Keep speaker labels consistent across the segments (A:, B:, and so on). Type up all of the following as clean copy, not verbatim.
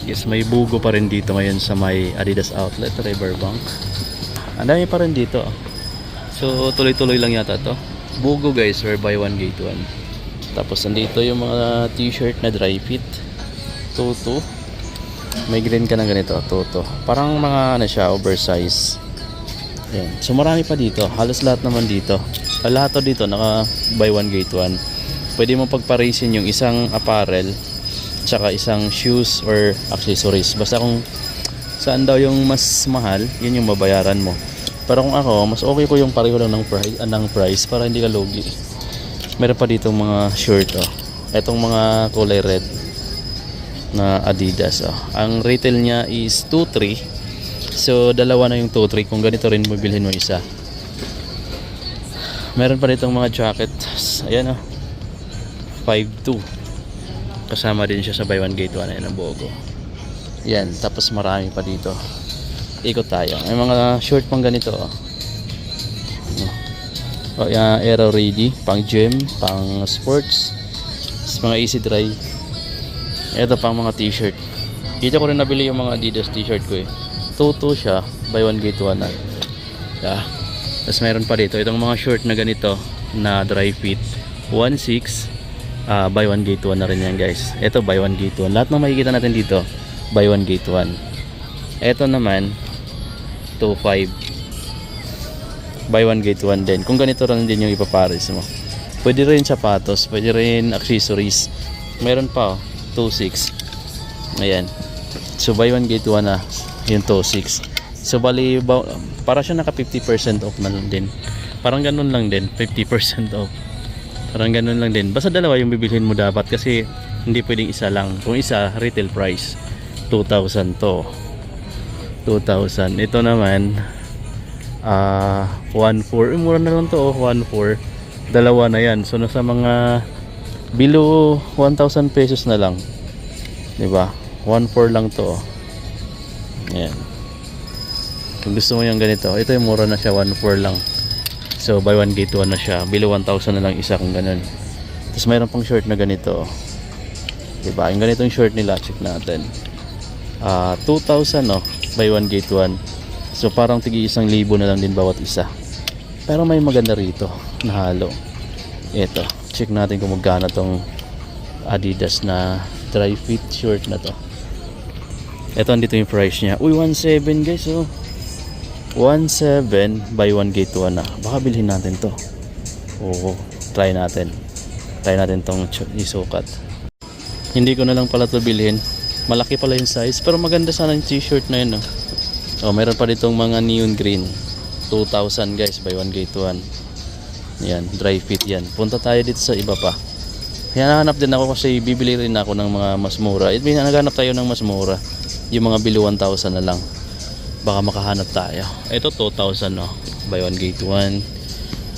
A: Yes, may bugo pa rin dito ngayon sa may Adidas Outlet, Riverbank. Ang dami pa rin dito. So, tuloy-tuloy lang yata to. Bugo guys, or buy one get one. Tapos, nandito yung mga t-shirt na dry fit. Toto. May green ka na ganito, Toto. Parang mga ano siya, oversize. Yan. So, marami pa dito. Halos lahat naman dito. Lahat to dito, naka buy one get one. Pwede mo pagparisin yung isang apparel tsaka isang shoes or accessories. Basta kung saan daw yung mas mahal, yun yung babayaran mo. Pero kung ako, mas okay ko yung pareho lang ng price para hindi ka lugi. Meron pa dito mga shirt, oh. Etong mga kulay red na Adidas, oh. Ang retail niya is 2.3. So dalawa na yung 2.3. Kung ganito rin bibilhin mo isa. Meron pa ditong mga jacket. Ayan, oh. 5.2. Kasama din siya sa buy one get one. Ayan ang logo. Yan, tapos marami pa dito. Ikot tayo. May mga short pang ganito, oh. Oh, yan, aero ready, pang gym, pang sports, mga easy dry. Ito pang mga t-shirt. Dito ko rin nabili yung mga Adidas t-shirt ko eh. Toto siya, buy one get one na. Yeah. Tapos meron pa dito itong mga short na ganito na dry fit, 1.6. Buy one get one na rin yan guys. Ito buy one get one. Lahat ng makikita natin dito buy one get one. Ito naman 2.5. Buy one get one din. Kung ganito rin din yung ipapares mo. Pwede rin sapatos, pwede rin accessories. Meron pa, oh, 2.6. Ayan. So buy one get one na yung 2.6. So bali para siya naka 50% off na lang din. Parang ganun lang din, 50% off. Parang ganun lang din. Basta dalawa yung bibilhin mo dapat kasi hindi pwedeng isa lang. Kung isa, retail price 2,000 to. 2,000. Ito naman 1.4. Mura na lang to, oh, 1.4. Dalawa na yan. So nasa mga below 1,000 pesos na lang. 'Di ba? 1.4 lang to, oh. Ayan. Kung gusto mo yung ganito, ito yung mura na siya, 1.4 lang. So buy one get one na siya. Below 1,000 na lang isa kung ganun. Tapos mayroon pang short na ganito, oh. Diba? Yung ganitong short nila, check natin. 2,000, no? Buy one get one. So parang tigi 1,000 na lang din bawat isa. Pero may maganda rito na halo. Ito, check natin kung magkano tong Adidas na dry fit short na to. Ito, andito yung price niya. Uy, 1.7 guys, oh. 1.7 buy one get one na. Baka bilhin natin to. Oo, try natin. Try natin tong isukat. Hindi ko na lang pala to bilhin. Malaki pala yung size, pero maganda sana yung t-shirt na yun, oh. Oh, meron pa ditong mga neon green. 2,000 guys, buy one get one. Yan, dry fit yan. Punta tayo dito sa iba pa. Hinahanap din ako kasi bibili rin ako ng mga mas mura. Naghanap tayo ng mas mura. Yung mga below 1,000 na lang. Baka makahanap tayo. Ito 2,000, no? Buy one get one.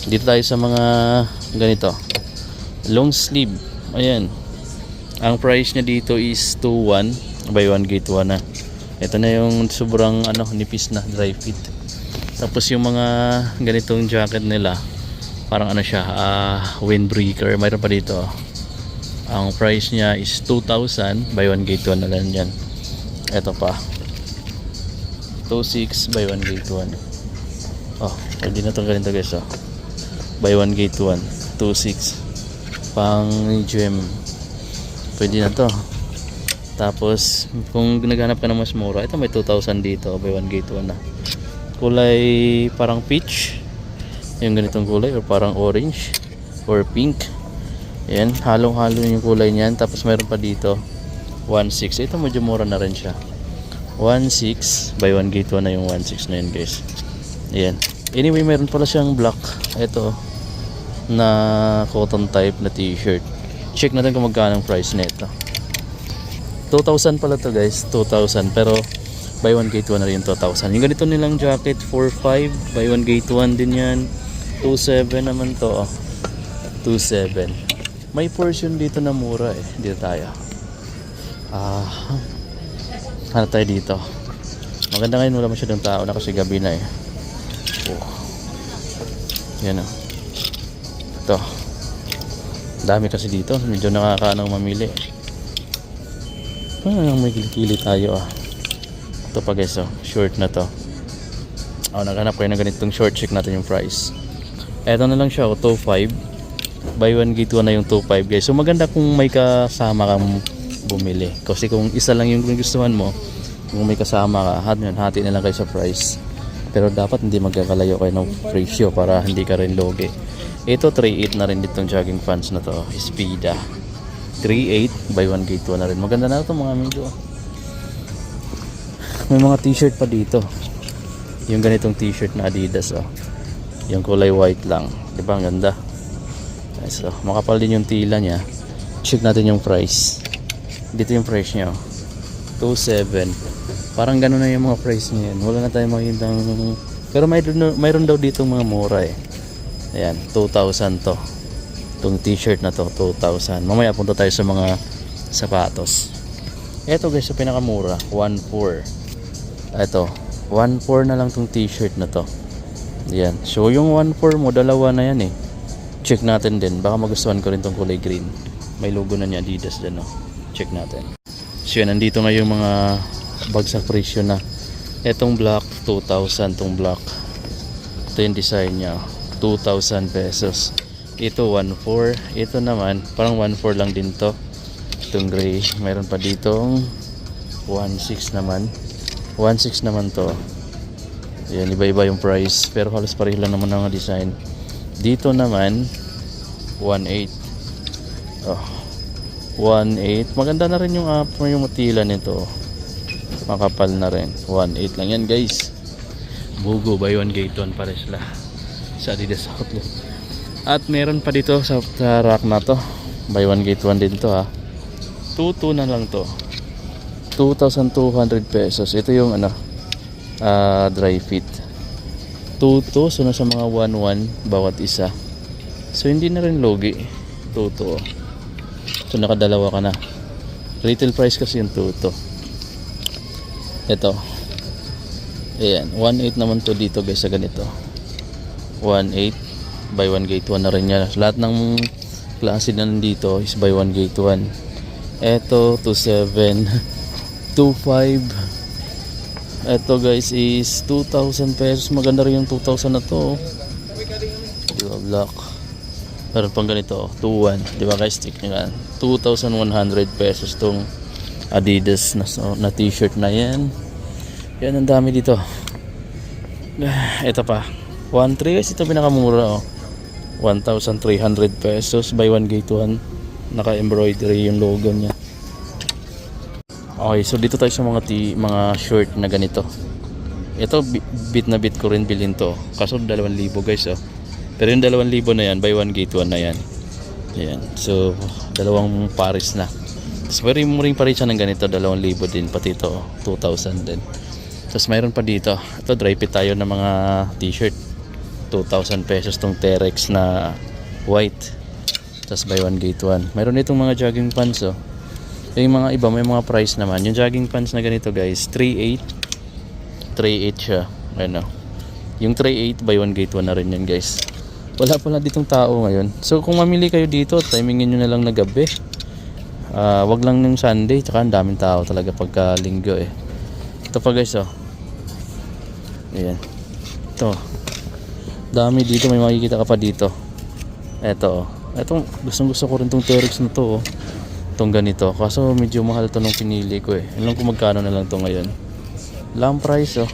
A: Dito tayo sa mga ganito. Long sleeve. Ayan. Ang price niya dito is 2.1. Buy one get one na. Ito na yung sobrang nipis na dry fit. Tapos yung mga ganitong jacket nila, parang siya, windbreaker. Mayroon pa dito. Ang price niya is 2,000. Buy one get one na lang yan. Ito pa 2.6 buy one get one. Oh, pwede na ito ganito guys, oh. Buy one get one 2.6 pang gym. Pwede na to. Tapos kung naghanap ka ng mas mura, ito may 2,000 dito. Buy one get one na. Kulay parang peach, yung ganitong kulay, or parang orange or pink. Ayan, halong-halo yung kulay niyan. Tapos meron pa dito 1.6. Ito medyo mura na rin siya. 1.6 buy one get one na yung 1.6 na yun guys. Ayan. Anyway, meron pala siyang black. Ito na cotton type na t-shirt. Check natin kung magkano ang price nito. 2,000 pala to guys. 2,000. Pero buy one get one na rin yung 2,000. Yung ganito nilang jacket 4.5 buy one get one din yan. 2.7 naman to, oh. 2.7. May portion dito na mura eh. Dito tayo. Hanap tayo dito. Maganda ngayon, wala masyadong tao na kasi gabi na eh. Oh. Yan, oh. Ito. Dami kasi dito. Medyo nakakaanong mamili. May kilikili tayo ah. Ito pa guys oh, short na to. Naghanap kayo ng ganitong short, check natin yung price. Eto na lang siya, 2.5. Buy one get one na yung 2.5 guys. So maganda kung may kasama kang bumili. Kasi kung isa lang yung gustuhan mo, kung may kasama ka, hati na lang kayo sa price. Pero dapat hindi magkakalayo kayo ng presyo para hindi ka rin logi. Ito 3.8 na rin ditong jogging pants na to, Spida. 3.8, buy one get one na rin. Maganda na ito mga amigo. May mga t-shirt pa dito. Yung ganitong t-shirt na Adidas oh. Yung kulay white lang, 'di ba? Ang ganda. So, makapal din yung tila niya. Check natin yung price. Dito yung price niya oh. 2.7. Parang ganoon na yung mga price niya. Wala na tayong makitang, pero mayroon daw dito mga mura eh. Ayan, 2,000 to. Itong t-shirt na to, 2,000. Mamaya punta tayo sa mga sapatos. Eto guys, sa pinakamura, 1.4. Eto 1.4 na lang tong t-shirt na to. Yan. So yung 1.4 mo, dalawa na yan eh. Check natin din. Baka magustuhan ko rin tong kulay green. May logo na niya Adidas dyan oh. Check natin. So yan, nandito nga yung mga bagsak presyo na. Etong black, 2,000 tong black. Ito yung design niya. 2,000 pesos. Ito 1.4. Ito naman, parang 1.4 lang din to. Itong gray. Mayroon pa ditong 1.6 naman. 1.6 naman to. Ayan, iba-iba yung price. Pero halos pareho lang naman ang design. Dito naman 1.8. Oh, 1.8. Maganda na rin yung matila nito. Makapal na rin. 1.8 lang yan guys. Bugo, buy one get one pare sila sa Adidas outlet. At meron pa dito sa rack na to. Buy one get one din to ha. 2.2 na lang to. 2,200 pesos. Ito yung dry fit. 2.2. So nasa mga 1.1 bawat isa. So hindi na rin logi. 2.2. So nakadalawa ka na. Retail price kasi yung 2.2. Ito. Ayan. 1.8 naman to dito guys sa ganito. 1.8. Buy one get one na rin yan. Lahat ng klase na nandito is buy one get one. Ito 2.7. 2.5. Ito guys is 2,000 pesos. Maganda rin yung 2,000 na to. Diba black. Meron pang ganito 2.1. Diba guys, stick nyo yan. 2,100 pesos tong Adidas na t-shirt na yan. Yan, ang dami dito. Ito pa 1.3 guys. Ito pinakamura 1,300 pesos. Buy one get one. Naka embroidery yung logo nya. Okay, so dito tayo sa mga short na ganito. Ito bit na bit ko rin bilhin to. Kaso 2,000 guys oh. Pero yung 2,000 na yan, buy one get one na yan. Ayan. So dalawang pares na. Tapos mayroon rin pares ng ganito, 2,000 din pati ito, 2,000 din. Tapos mayroon pa dito. Ito dry fit tayo ng mga t-shirt. 2,000 pesos tong Terex na white. Tapos buy one get one. Mayroon itong mga jogging pants oh. Yung mga iba may mga price naman. Yung jogging pants na ganito guys, 3.8. 3.8 siya. Ano. Yung 3.8 buy one get one na rin yan guys. Wala pala ditong tao ngayon. So kung mamili kayo dito, timingin nyo na lang na gabi. Wag lang ng Sunday, tsaka ang daming tao talaga pagka linggo eh. Ito pa guys oh. Ayan. Ito. Dami dito, may makikita ka pa dito. Ito oh. Ito, gustong-gusto ko rin tong Terex na to oh. Itong ganito. Kaso medyo mahal to nung pinili ko eh. Alam ko magkano na lang to ngayon. Lang price oh.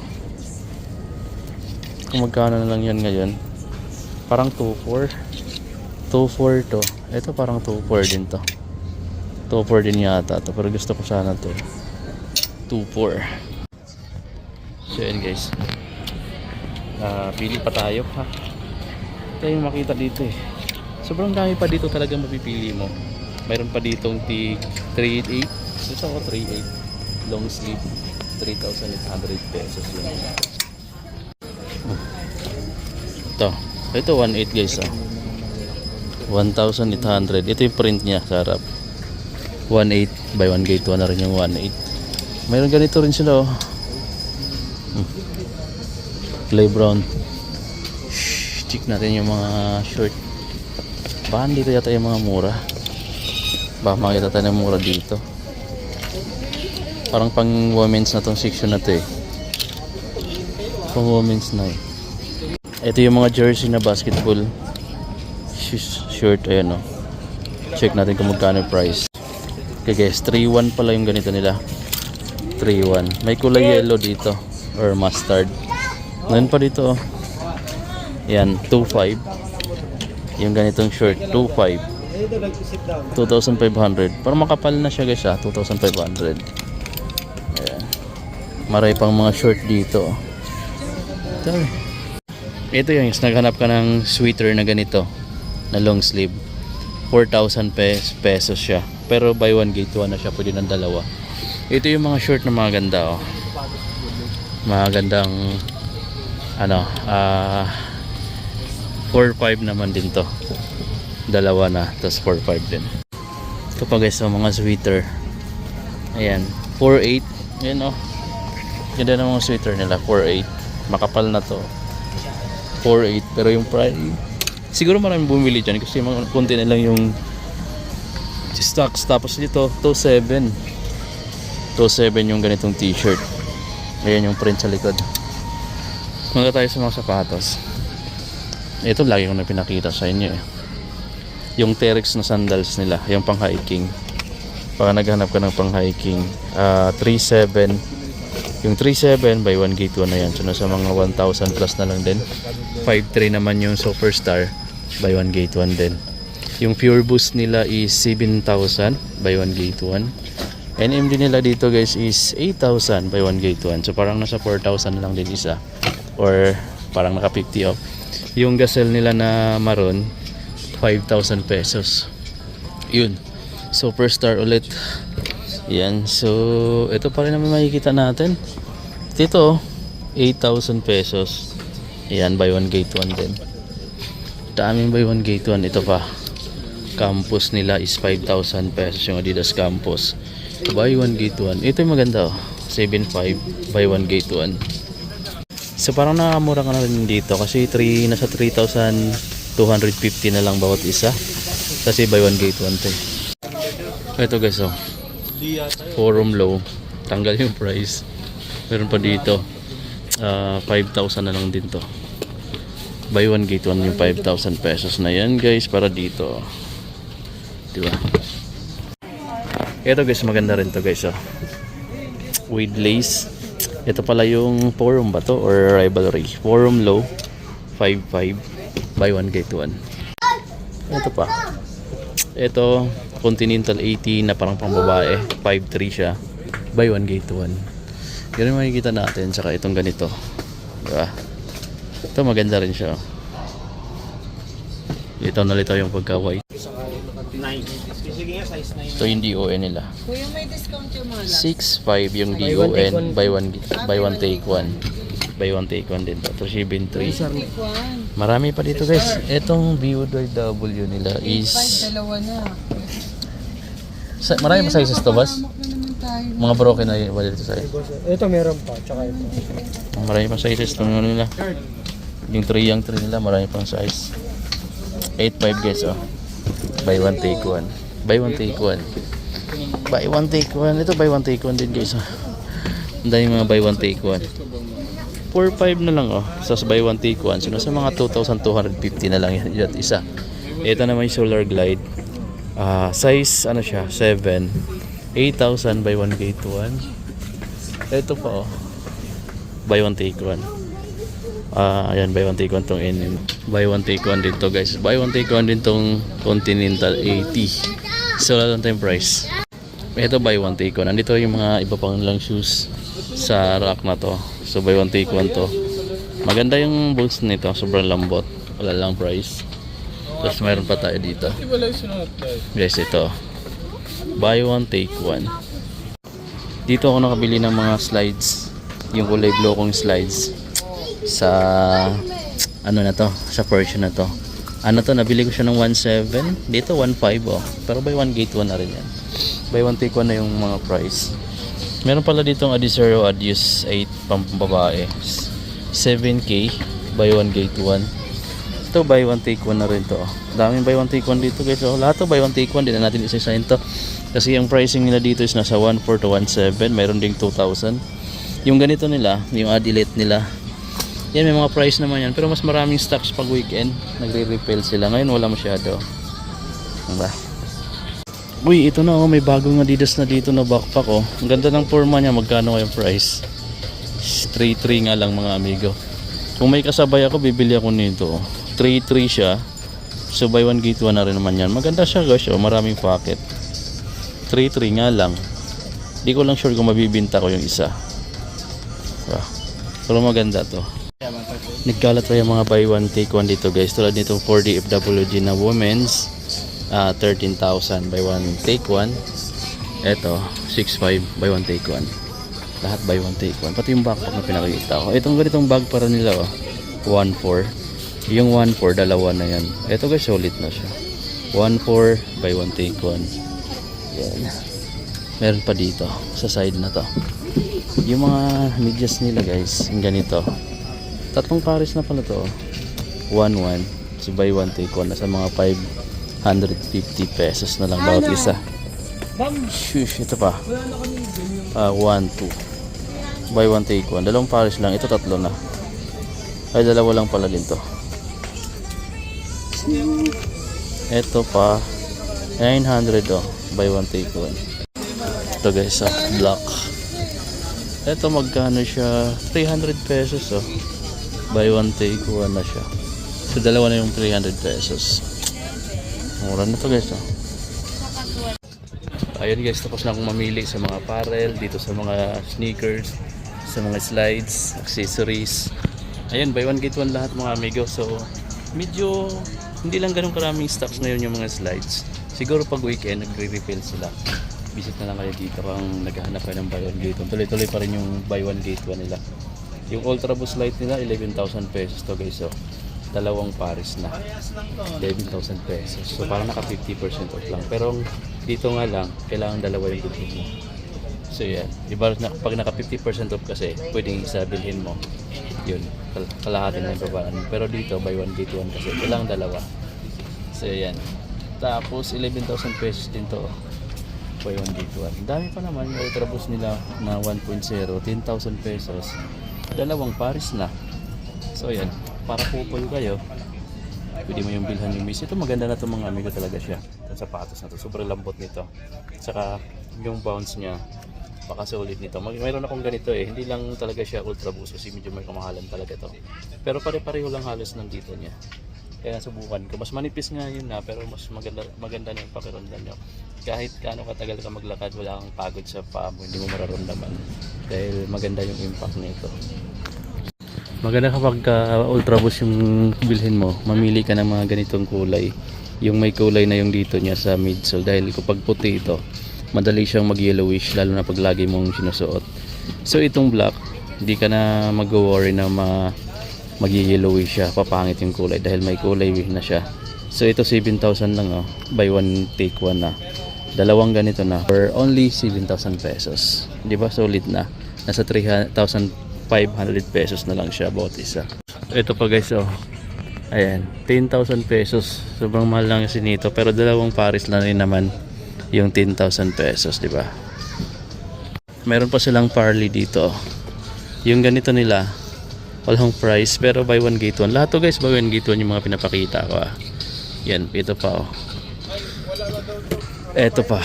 A: Kung magkano na lang yan ngayon. Parang 2.4. 2.4 to. Ito parang 2.4 din to. 2.4 din yata to. Pero gusto ko sana to. 2.4. So yun guys. Pili pa tayo ha. Ito yung makita dito eh. Sobrang dami pa dito talaga mapipili mo. Mayroon pa ditong T388. Ito ako 3.8 long sleeve 3,800 pesos yun. Ito 1.8 guys 1,800. Ito yung print niya sa harap. 1.8 buy one get one na rin yung 1.8. Mayroon ganito rin sila clay brown. Check natin yung mga short. Baka dito yata yung mga mura. Baka makita tayo ng mura dito. Parang pang women's na tong section na to eh. Pang women's na eh. Ito yung mga jersey na basketball shirt, ayan o. Check natin kung magkano yung price. Okay guys, 3.1 pala yung ganito nila. 3.1. May kulay yellow dito or mustard. Ngayon pa dito oh. Yan, 2.5. Yung ganitong shirt, 2.5. 2,500. Parang makapal na siya guys 2,500. Ayan. Maray pang mga short dito. Ito yung naghanap ka ng sweater na ganito na long sleeve. 4,000 pesos siya. Pero buy one get one na siya, pwede ng dalawa. Ito yung mga short na mga ganda oh. Mga gandang 4,500 naman din to. Dalawa na, tapos 4,500 din. Ito pa guys, mga sweater. Ayan, 4,800. Ayan oh. Ganda ng mga sweater nila, 4,800. Makapal na to. 4,800. Pero yung price, siguro maraming bumili dyan kasi mga konti na lang yung stocks. Tapos dito, 2,700. 2,700 yung ganitong t-shirt. Ayan yung print sa likod. Mga tayo sa mga sapatos. Ito lagi ko na pinakita sa inyo eh. Yung Terex na sandals nila, yung pang hiking. Baka naghanap ka ng pang hiking, 3,700. Yung 3,700 buy one get one na yan. So nasa mga 1,000 plus na lang din. 5,300 naman yung Superstar, buy one get one din. Yung Pure Boost nila is 7,000 buy one get one. NMD nila dito guys is 8,000 buy one get one. So parang nasa 4,000 lang din isa, or parang naka 50 off. Yung Gazelle nila na maroon, 5,000 pesos. Yun, Superstar ulit. Yan, so ito pa rin naman makikita natin. Dito 8,000 pesos. Yan, buy one get one din. Daming buy one get one. Ito pa, Campus nila is 5,000 pesos yung Adidas Campus. Buy one get one. Ito yung maganda 7,500 buy one get one. So parang nakamura ka na rin dito kasi nasa 3,250 na lang bawat isa. Kasi buy one get one to. Ito guys Forum Low. Tanggal yung price. Meron pa dito 5,000 na lang din to. Buy one get one yung 5,000 pesos na yan guys para dito. Diba? Ito guys, maganda rin to guys with lace. Ito pala yung Forum ba to or Rivalry? Forum Low 5,500 buy one get one. Ito pa, ito Continental 80 na parang pang babae, 5,300 siya, buy one get one. Ganun makikita natin. Saka itong ganito, diba? Ito maganda rin siya. Ito nalito yung pagka-white. Ito yung DON nila.
B: Kuya, may discount yung mga
A: 6,500 yung DON. Buy one take one. Buy one take one din to. Ito shipping 3. Marami pa dito guys. Itong BOW nila is
B: dalawa na.
A: marami pa sizes to boss? Mga broken na yun ba dito size?
C: Ito meron pa, tsaka ito.
A: Marami pa sizes to nila. Yung 3 nila marami pang size. 8,500 guys buy one take one. Buy one take one. Buy one take one. Ito buy one take one din guys Ang dami mga buy one take one. 4,500 na lang So buy one take one. So nasa mga 2,250 na lang yan isa. Ito naman yung Solar Glide. Size siya 7. 8,000 buy one get one. Ito pa buy one take one. Ayan, buy one take one tong NM. Buy one take one din to guys. Buy one take one din tong Continental 80. So wala lang tayong price. Ito buy one take one. Andito yung mga iba pang lang shoes sa rack na to. So buy one take one to. Maganda yung boots nito, sobrang lambot. Wala lang price. Tapos mayroon pa tayo dito guys, ito buy one take one. Dito ako nakabili ng mga slides, yung kulay blue kong slides sa na to, sa version na to. Nabili ko siya ng 1,700. Dito 1,500 pero buy one get one na rin yan. Buy one take one na yung mga price. Meron pala ditong Adizero Adios 8 pambabae, 7K buy one get one. Ito buy one take one na rin to. Daming buy one take one dito guys. Lahat to buy one take one. Din na natin isa-isahin to. Kasi ang pricing nila dito is nasa 1.4 to 1.7. Mayroon ding 2,000. Yung ganito nila, yung Adilette nila, yan may mga price naman yan. Pero mas maraming stocks pag weekend. Nagre-refill sila. Ngayon wala masyado. Diba? Uy, ito na oh. May bagong Adidas na dito na backpack oh. Ang ganda ng forma niya. Magkano yung price? 3.3 nga lang mga amigo. Kung may kasabay ako, bibili ako nito. 3.3 siya. So buy one get one na rin naman yan. Maganda siya guys oh. Maraming pocket. 3.3 nga lang. Di ko lang sure kung mabibinta ko yung isa. Pero maganda to. Nagkalat pa yung mga buy one take one dito guys. Tulad nito 4D FWG na women's 13,000 buy one take one. Eto 6.5 buy one take one. Lahat buy one take one. Pati yung backpack na pinakita ko. Itong ganitong bag para nila oh. 1.4. Yung 1.4 dalawa na yan. Eto guys solid na siya. 1.4 buy one take one. Yan. Meron pa dito sa side na to. Yung mga medyas nila guys, yung ganito. Tatlong pares na pala to. 1.1. So buy one take one. Nasa mga 550 pesos na lang bawat isa. Shush, ito pa. 1.2. Buy one take one. Dalawang pares lang. Ito tatlo na. Ay, dalawa lang pala din to. Ito pa. 900 oh. Buy one take one. Ito guys, black. Ito magkano siya? 300 pesos oh. Buy one take one na siya. So dalawa na yung 300 pesos. Mura na to guys oh. Ayun guys, tapos na akong mamili sa mga apparel, dito sa mga sneakers, sa mga slides, accessories. Ayun, buy one get one lahat mga amigo. So medyo hindi lang ganun karaming stocks ngayon yung mga slides. Siguro pag weekend nagre-refill sila. Visit na lang kayo dito kung naghahanap kayo ng buy one get one. Tuloy-tuloy pa rin yung buy one get one nila. Yung Ultra Boost Light nila 11,000 pesos to guys. So dalawang pares na 11,000 pesos. So parang naka 50% off lang. Pero dito nga lang kailangan dalawa yung bilhin mo. So yan. Iba na pag naka 50% off kasi pwedeng isa bilhin mo. Yun. Kalahati na yung babaan. Pero dito buy one get one kasi kailangan dalawa. So yan. Tapos 11,000 pesos din to. Buy one get one. Dami pa naman yung Ultra Boost nila na 1.0, 10,000 pesos. Dalawang pares na. So yan, para pupul kayo, pwede mo yung bilhan yung miss. Ito maganda na ito mga amigo talaga siya. Itong sapatos na to, sobrang lambot nito. Saka yung bounce niya, baka solid nito. Mayroon akong ganito eh, hindi lang talaga siya Ultra Boost kasi medyo may kamahalan talaga to. Pero pare-pareho lang halos nandito niya. Kaya subukan ko. Mas manipis nga yun na, pero mas maganda na yung pakiramdam niyo. Kahit gaano katagal ka maglakad, wala kang pagod sa paa mo, hindi mo mararamdaman. Dahil maganda yung impact nito. Maganda kapag Ultra Boost yung bilhin mo, mamili ka ng mga ganitong kulay. Yung may kulay na yung dito niya sa midsole. Dahil kapag puti ito, madali siyang mag-yellowish, lalo na pag lagi mong sinusuot. So itong black, hindi ka na mag-worry na mag-yellowish siya, papangit yung kulay dahil may kulay na siya. So ito 7,000 lang oh, buy one take one na. Dalawang ganito na for only 7,000 pesos. Di ba solid na? Nasa 3,500 pesos na lang siya bawat isa. Ito pa guys oh. Ayan, 10,000 pesos. Sobrang mahal lang kasi nito pero dalawang pares na rin naman yung 10,000 pesos, di ba? Meron pa silang Parley dito. Yung ganito nila walang price pero buy one get one. Lahat to guys buy one get one yung mga pinapakita ko ah. Yan, ito pa oh. Ito pa,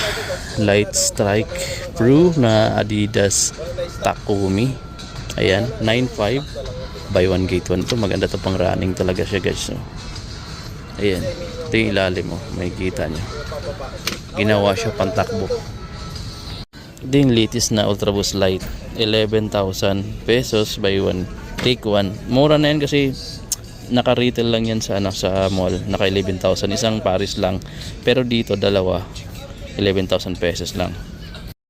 A: Light Strike Pro na Adidas Takumi. Ayan, 9.5 buy one get one to. Maganda to pang running talaga siya guys. So, ayan, ito yung ilalim mo, may kita nyo. Ginawa siya pantakbo. Ito yung latest na Ultra Boost Light, 11,000 pesos buy one take one. Mura na yan kasi naka-retail lang yan sa sa mall, naka 11,000 isang pares lang. Pero dito dalawa 11,000 pesos lang.